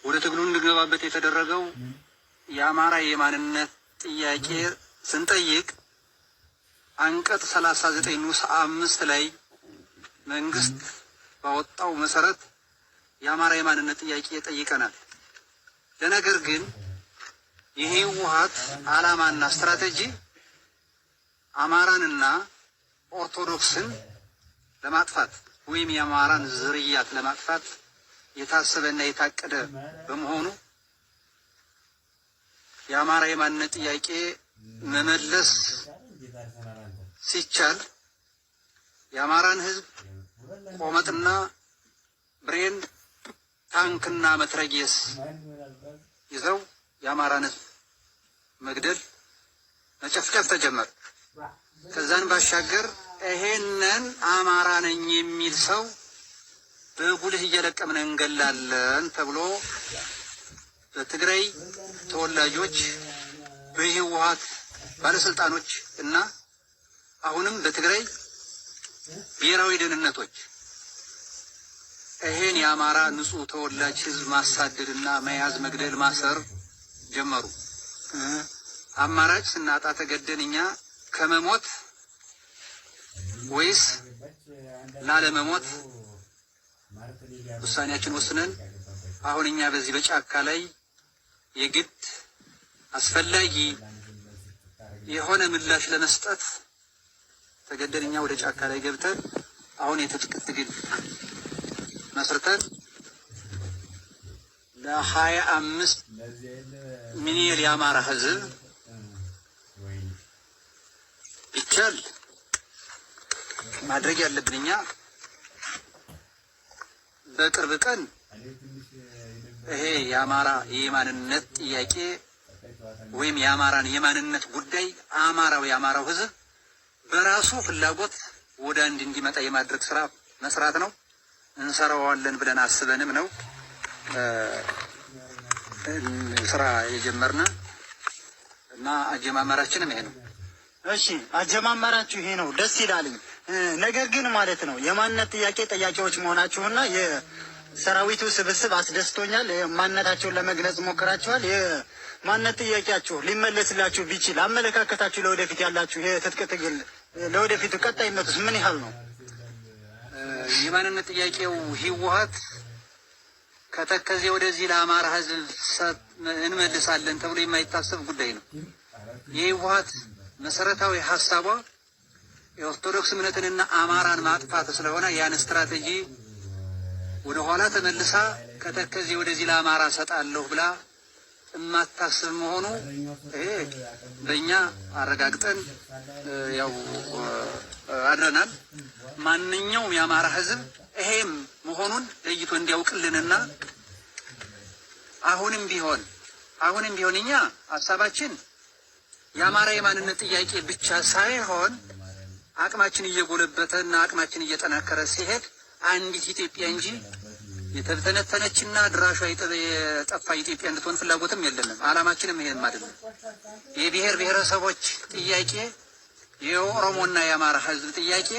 ወደ ትግሉ እንድንገባበት የተደረገው የአማራ የማንነት ጥያቄ ስንጠይቅ አንቀጽ 39 ንዑስ 5 ላይ መንግስት ባወጣው መሰረት የአማራ የማንነት ጥያቄ ጠይቀናል። ለነገር ግን ይሄ ህወሓት ዓላማና ስትራቴጂ አማራንና ኦርቶዶክስን ለማጥፋት ወይም የአማራን ዝርያት ለማጥፋት የታሰበና የታቀደ በመሆኑ የአማራ የማንነት ጥያቄ መመለስ ሲቻል የአማራን ህዝብ ቆመጥና ብሬን ታንክና መትረጊስ ይዘው የአማራን ህዝብ መግደል መጨፍጨፍ ተጀመረ። ከዛን ባሻገር ይሄንን አማራ ነኝ የሚል ሰው በጉልህ እየለቀምን እንገላለን ተብሎ በትግራይ ተወላጆች በህወሓት ባለስልጣኖች እና አሁንም በትግራይ ብሔራዊ ደህንነቶች ይሄን የአማራ ንጹህ ተወላጅ ህዝብ ማሳደድና መያዝ፣ መግደል፣ ማሰር ጀመሩ። አማራጭ ስናጣ ተገደን እኛ ከመሞት ወይስ ላለመሞት ውሳኔያችን ወስነን አሁን እኛ በዚህ በጫካ ላይ የግድ አስፈላጊ የሆነ ምላሽ ለመስጠት ተገደን እኛ ወደ ጫካ ላይ ገብተን አሁን የትጥቅ ትግል መስርተን ለ25 ሚሊዮን የአማራ ህዝብ ይቻል ማድረግ ያለብን እኛ በቅርብ ቀን ይሄ የአማራ የማንነት ጥያቄ ወይም የአማራን የማንነት ጉዳይ የአማራው ህዝብ በራሱ ፍላጎት ወደ አንድ እንዲመጣ የማድረግ ስራ መስራት ነው። እንሰራዋለን ብለን አስበንም ነው ስራ የጀመርነ እና አጀማመራችንም ይሄ ነው። እሺ አጀማመራችሁ ይሄ ነው፣ ደስ ይላልኝ። ነገር ግን ማለት ነው የማንነት ጥያቄ ጠያቂዎች መሆናችሁና የሰራዊቱ ስብስብ አስደስቶኛል። ማንነታቸውን ለመግለጽ ሞክራችኋል። የማንነት ጥያቄያችሁ ሊመለስላችሁ ቢችል አመለካከታችሁ ለወደፊት ያላችሁ የትጥቅ ትግል ለወደፊቱ ቀጣይነቱስ ምን ያህል ነው? የማንነት ጥያቄው ህወሓት ከተከዜ ወደዚህ ለአማራ ህዝብ እንመልሳለን ተብሎ የማይታሰብ ጉዳይ ነው። የህወሓት መሰረታዊ ሀሳቧ የኦርቶዶክስ እምነትንና አማራን ማጥፋት ስለሆነ ያን ስትራቴጂ ወደ ኋላ ተመልሳ ከተከዜ ወደዚህ ለአማራ ሰጣለሁ ብላ የማታስብ መሆኑ ይሄ በእኛ አረጋግጠን ያው አድረናል። ማንኛውም የአማራ ህዝብ ይሄም መሆኑን ለይቶ እንዲያውቅልንና አሁንም ቢሆን እኛ ሀሳባችን የአማራ የማንነት ጥያቄ ብቻ ሳይሆን አቅማችን እየጎለበተና አቅማችን እየጠናከረ ሲሄድ አንዲት ኢትዮጵያ እንጂ የተበተነተነችና ድራሿ የጠፋ ኢትዮጵያ እንድትሆን ፍላጎትም የለንም። አላማችንም ይሄንም አይደለም። የብሔር ብሔረሰቦች ጥያቄ የኦሮሞና የአማራ ህዝብ ጥያቄ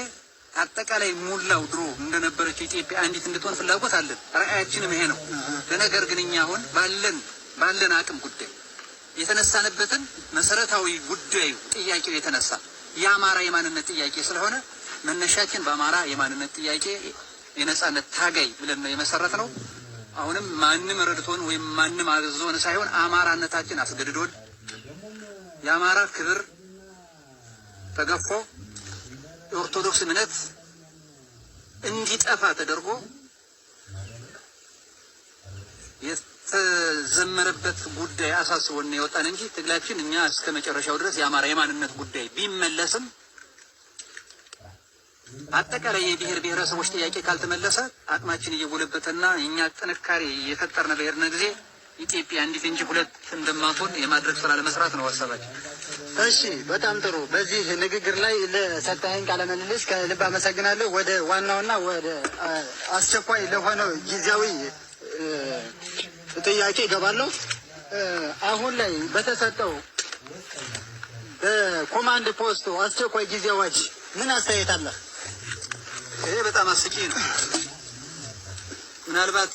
አጠቃላይ ሙላው ድሮ እንደነበረችው ኢትዮጵያ አንዲት እንድትሆን ፍላጎት አለን። ራዕያችንም ይሄ ነው። ለነገር ግን እኛ አሁን ባለን አቅም ጉዳይ የተነሳንበትን መሰረታዊ ጉዳዩ ጥያቄው የተነሳ የአማራ የማንነት ጥያቄ ስለሆነ መነሻችን በአማራ የማንነት ጥያቄ የነጻነት ታጋይ ብለን ነው የመሰረት ነው። አሁንም ማንም ረድቶን ወይም ማንም አዘዞን ሳይሆን አማራነታችን አስገድዶን የአማራ ክብር ተገፎ የኦርቶዶክስ እምነት እንዲጠፋ ተደርጎ የተዘመረበት ጉዳይ አሳስቦን የወጣን እንጂ ትግላችን እኛ እስከ መጨረሻው ድረስ የአማራ የማንነት ጉዳይ ቢመለስም አጠቃላይ የብሔር ብሔረሰቦች ጥያቄ ካልተመለሰ አቅማችን እየጎለበተና የኛ ጥንካሬ የፈጠርነ በሄድነ ጊዜ ኢትዮጵያ እንዲት እንጂ ሁለት እንደማትሆን የማድረግ ስራ ለመስራት ነው ሀሳባችን። እሺ በጣም ጥሩ። በዚህ ንግግር ላይ ለሰጠኸኝ ቃለ ምልልስ ከልብ አመሰግናለሁ። ወደ ዋናውና ወደ አስቸኳይ ለሆነው ጊዜያዊ ጥያቄ እገባለሁ። አሁን ላይ በተሰጠው በኮማንድ ፖስቱ አስቸኳይ ጊዜ አዋጅ ምን አስተያየት አለ? ይሄ በጣም አስቂኝ ነው። ምናልባት